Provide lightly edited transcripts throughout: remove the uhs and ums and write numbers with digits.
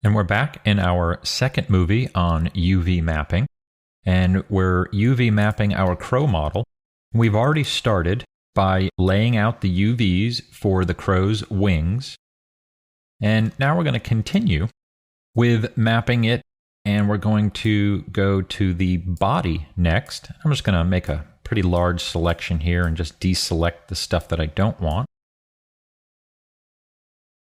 And we're back in our second movie on UV mapping, and we're UV mapping our crow model. We've already started by laying out the UVs for the crow's wings, and now we're going to continue with mapping it, and we're going to go to the body next. I'm just going to make a pretty large selection here and just deselect the stuff that I don't want.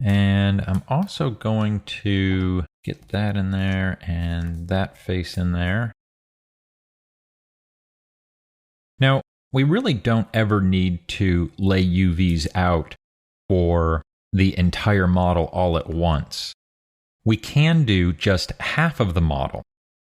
And I'm also going to get that in there and that face in there. Now, we really don't ever need to lay UVs out for the entire model all at once. We can do just half of the model.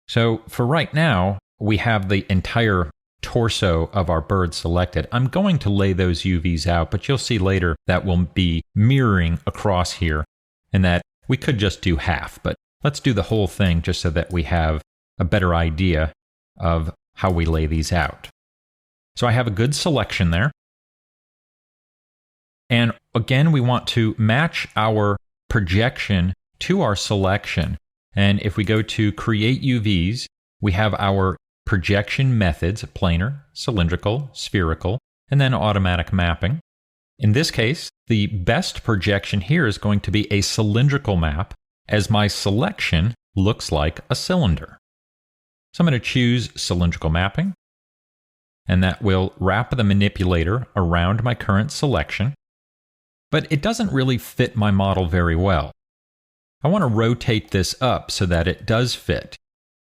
So for right now, we have the entire torso of our bird selected. I'm going to lay those UVs out, but you'll see later that will be mirroring across here and that we could just do half, but let's do the whole thing just so that we have a better idea of how we lay these out. So I have a good selection there. And again, we want to match our projection to our selection. And if we go to create UVs, we have our projection methods: planar, cylindrical, spherical, and then automatic mapping. In this case, the best projection here is going to be a cylindrical map, as my selection looks like a cylinder. So I'm going to choose cylindrical mapping, and that will wrap the manipulator around my current selection. But it doesn't really fit my model very well. I want to rotate this up so that it does fit.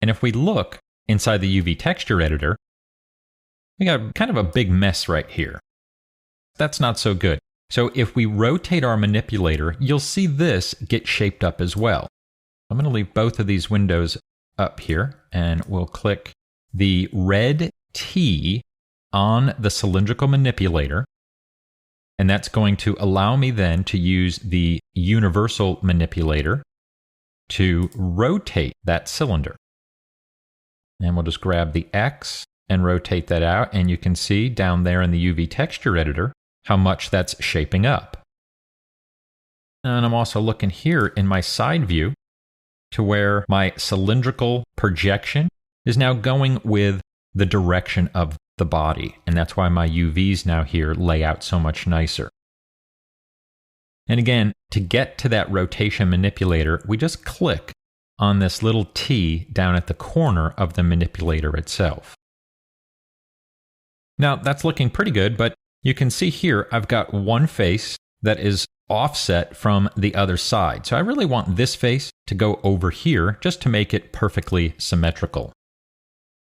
And if we look inside the UV texture editor, we got kind of a big mess right here. That's not so good. So if we rotate our manipulator, you'll see this get shaped up as well. I'm going to leave both of these windows up here, and we'll click the red T on the cylindrical manipulator. And that's going to allow me then to use the universal manipulator to rotate that cylinder. And we'll just grab the X and rotate that out, and you can see down there in the UV texture editor how much that's shaping up. And I'm also looking here in my side view to where my cylindrical projection is now going with the direction of the body, and that's why my UVs now here lay out so much nicer. And again, to get to that rotation manipulator, we just click on this little T down at the corner of the manipulator itself. Now that's looking pretty good, but you can see here I've got one face that is offset from the other side. So I really want this face to go over here just to make it perfectly symmetrical.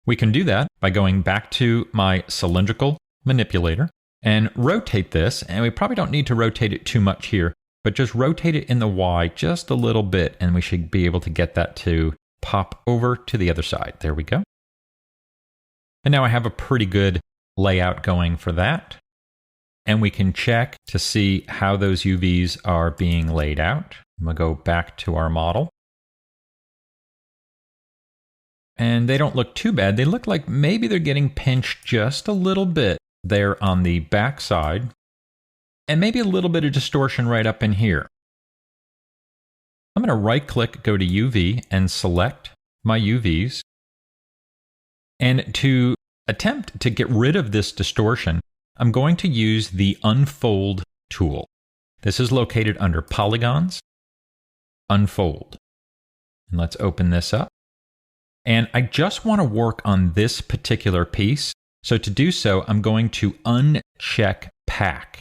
We can do that by going back to my cylindrical manipulator and rotate this, and we probably don't need to rotate it too much here, but just rotate it in the Y just a little bit, and we should be able to get that to pop over to the other side. There we go. And now I have a pretty good layout going for that. And we can check to see how those UVs are being laid out. I'm going to go back to our model. And they don't look too bad. They look like maybe they're getting pinched just a little bit there on the back side, and maybe a little bit of distortion right up in here. I'm going to right-click, go to UV, and select my UVs. And to attempt to get rid of this distortion, I'm going to use the Unfold tool. This is located under Polygons, Unfold. And let's open this up. And I just want to work on this particular piece. So to do so, I'm going to uncheck Pack.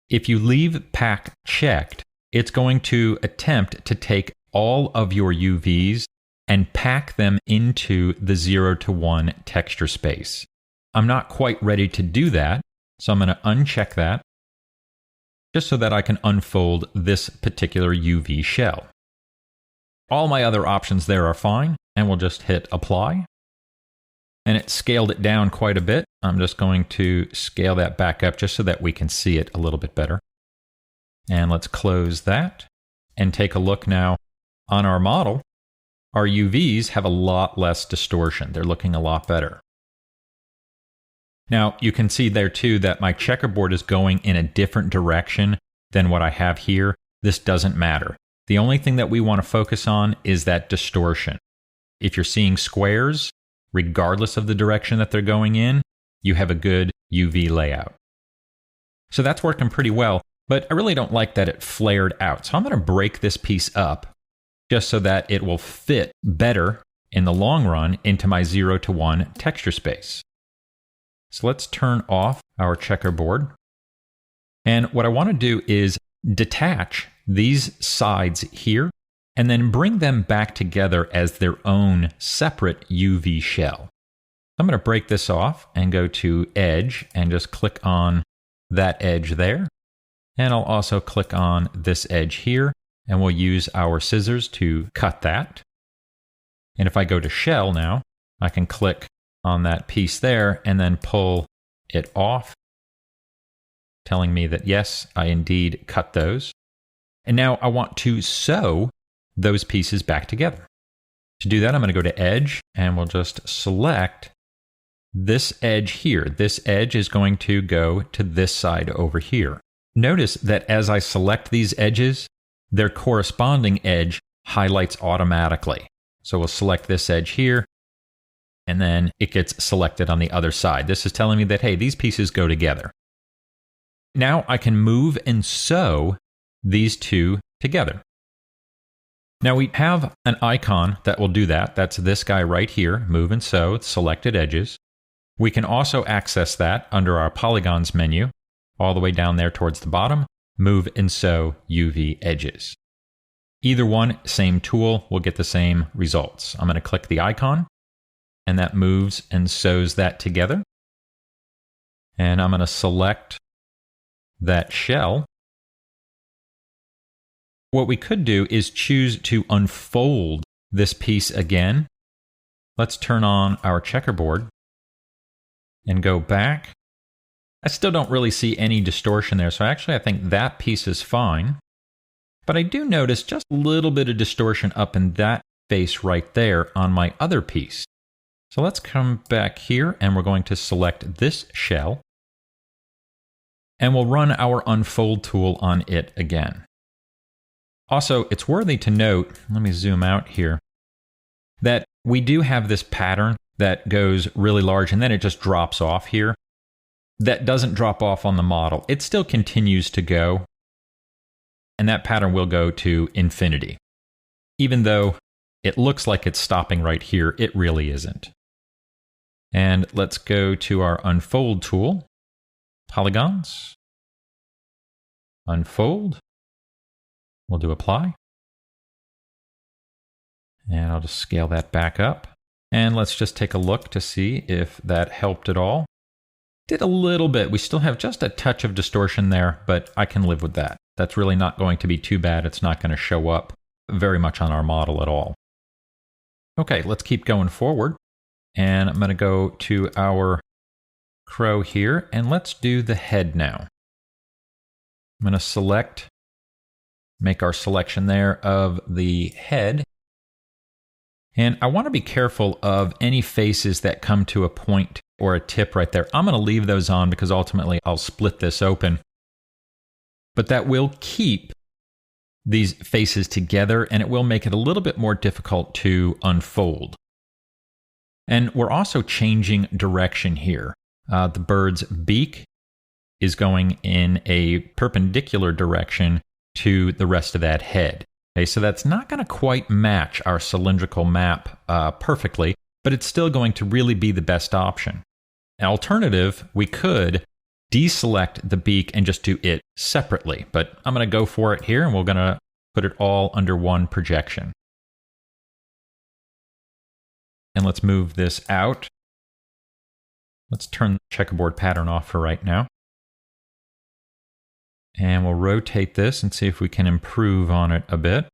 If you leave Pack checked, it's going to attempt to take all of your UVs and pack them into the 0 to 1 texture space. I'm not quite ready to do that, so I'm going to uncheck that just so that I can unfold this particular UV shell. All my other options there are fine, and we'll just hit Apply. And it scaled it down quite a bit. I'm just going to scale that back up just so that we can see it a little bit better. And let's close that and take a look now on our model. Our UVs have a lot less distortion. They're looking a lot better. Now, you can see there too that my checkerboard is going in a different direction than what I have here. This doesn't matter. The only thing that we want to focus on is that distortion. If you're seeing squares, regardless of the direction that they're going in, you have a good UV layout. So that's working pretty well, but I really don't like that it flared out. So I'm going to break this piece up just so that it will fit better in the long run into my 0 to 1 texture space. So let's turn off our checkerboard. And what I want to do is detach these sides here and then bring them back together as their own separate UV shell. I'm going to break this off and go to Edge and just click on that edge there. And I'll also click on this edge here, and we'll use our scissors to cut that. And if I go to Shell now, I can click on that piece there and then pull it off, telling me that yes, I indeed cut those. And now I want to sew those pieces back together. To do that, I'm going to go to Edge, and we'll just select this edge here. This edge is going to go to this side over here. Notice that as I select these edges, their corresponding edge highlights automatically. So we'll select this edge here, and then it gets selected on the other side. This is telling me that, hey, these pieces go together. Now I can move and sew these two together. Now we have an icon that will do that. That's this guy right here, Move and Sew, Selected Edges. We can also access that under our Polygons menu, all the way down there towards the bottom, Move and Sew UV Edges. Either one, same tool, will get the same results. I'm going to click the icon, and that moves and sews that together. And I'm going to select that shell. What we could do is choose to unfold this piece again. Let's turn on our checkerboard and go back. I still don't really see any distortion there, so actually I think that piece is fine. But I do notice just a little bit of distortion up in that face right there on my other piece. So let's come back here, and we're going to select this shell, and we'll run our unfold tool on it again. Also, it's worthy to note, let me zoom out here, that we do have this pattern that goes really large and then it just drops off here. That doesn't drop off on the model. It still continues to go, and that pattern will go to infinity. Even though it looks like it's stopping right here, it really isn't. And let's go to our unfold tool, polygons, unfold. We'll do apply. And I'll just scale that back up. And let's just take a look to see if that helped at all. Did a little bit. We still have just a touch of distortion there, but I can live with that. That's really not going to be too bad. It's not going to show up very much on our model at all. Okay, let's keep going forward. And I'm going to go to our crow here, and let's do the head now. I'm going to select, make our selection there of the head. And I want to be careful of any faces that come to a point or a tip right there. I'm going to leave those on because ultimately I'll split this open. But that will keep these faces together, and it will make it a little bit more difficult to unfold. And we're also changing direction here. The bird's beak is going in a perpendicular direction to the rest of that head. Okay, so that's not going to quite match our cylindrical map perfectly, but it's still going to really be the best option. An alternative, we could deselect the beak and just do it separately, but I'm going to go for it here, and we're going to put it all under one projection. And let's move this out. Let's turn the checkerboard pattern off for right now. And we'll rotate this and see if we can improve on it a bit.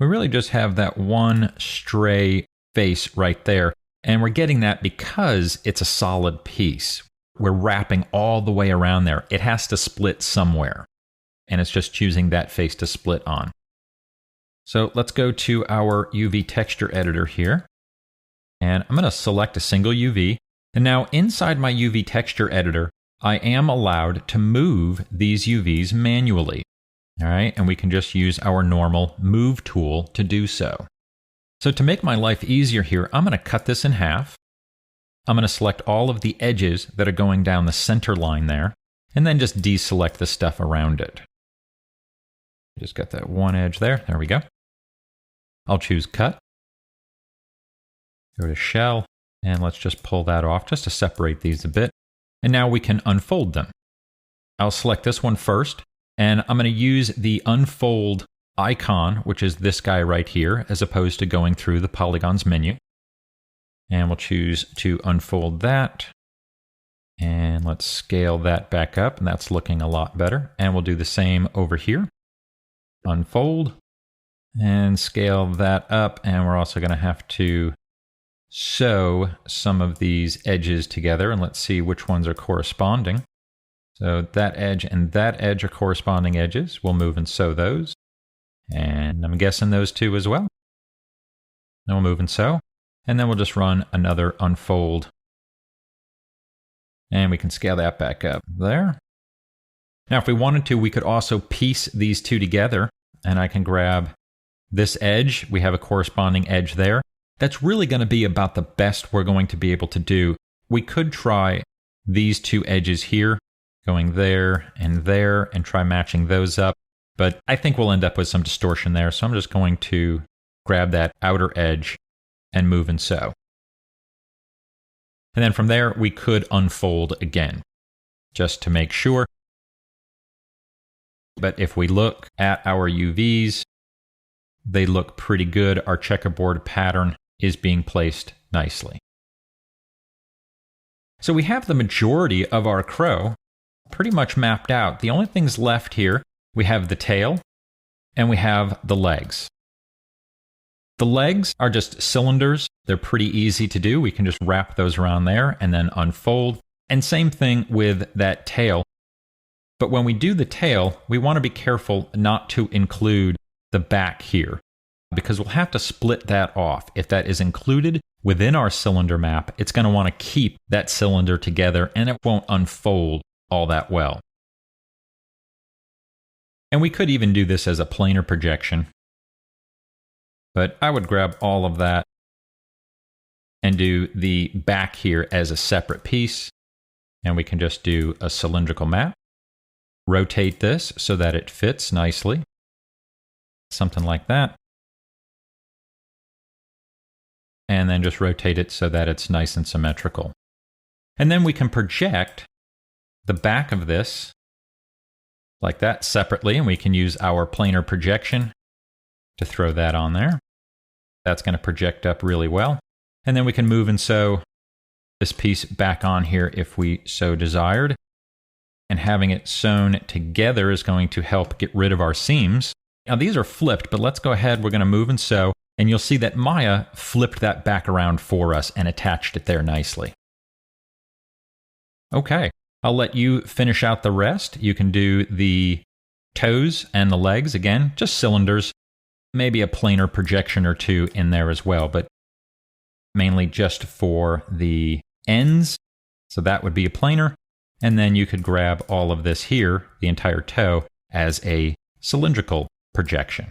We really just have that one stray face right there. And we're getting that because it's a solid piece. We're wrapping all the way around there. It has to split somewhere. And it's just choosing that face to split on. So let's go to our UV texture editor here. And I'm going to select a single UV. And now inside my UV texture editor, I am allowed to move these UVs manually. All right, and we can just use our normal move tool to do so. So to make my life easier here, I'm going to cut this in half. I'm going to select all of the edges that are going down the center line there, and then just deselect the stuff around it. Just got that one edge there. There we go. I'll choose Cut. Go to Shell, and let's just pull that off just to separate these a bit. And now we can unfold them. I'll select this one first, and I'm going to use the Unfold icon, which is this guy right here, as opposed to going through the Polygons menu. And we'll choose to unfold that. And let's scale that back up, and that's looking a lot better. And we'll do the same over here. Unfold, and scale that up, and we're also going to have to sew some of these edges together, and let's see which ones are corresponding. So that edge and that edge are corresponding edges. We'll move and sew those. And I'm guessing those two as well. Then we'll move and sew. And then we'll just run another unfold. And we can scale that back up there. Now, if we wanted to, we could also piece these two together. And I can grab this edge. We have a corresponding edge there. That's really going to be about the best we're going to be able to do. We could try these two edges here, going there, and try matching those up. But I think we'll end up with some distortion there. So I'm just going to grab that outer edge and move and sew. And then from there, we could unfold again, just to make sure. But if we look at our UVs, they look pretty good. Our checkerboard pattern is being placed nicely. So we have the majority of our crow pretty much mapped out. The only things left here, we have the tail and we have the legs. The legs are just cylinders. They're pretty easy to do. We can just wrap those around there and then unfold. And same thing with that tail. But when we do the tail, we want to be careful not to include the back here, because we'll have to split that off. If that is included within our cylinder map, it's going to want to keep that cylinder together and it won't unfold all that well. And we could even do this as a planar projection, but I would grab all of that and do the back here as a separate piece. And we can just do a cylindrical map. Rotate this so that it fits nicely. Something like that. And then just rotate it so that it's nice and symmetrical. And then we can project the back of this like that separately, and we can use our planar projection to throw that on there. That's going to project up really well. And then we can move and sew this piece back on here if we so desired. And having it sewn together is going to help get rid of our seams. Now these are flipped, but let's go ahead. We're going to move and sew, and you'll see that Maya flipped that back around for us and attached it there nicely. Okay, I'll let you finish out the rest. You can do the toes and the legs, again, just cylinders, maybe a planar projection or two in there as well, but mainly just for the ends. So that would be a planar. And then you could grab all of this here, the entire toe, as a cylindrical projection.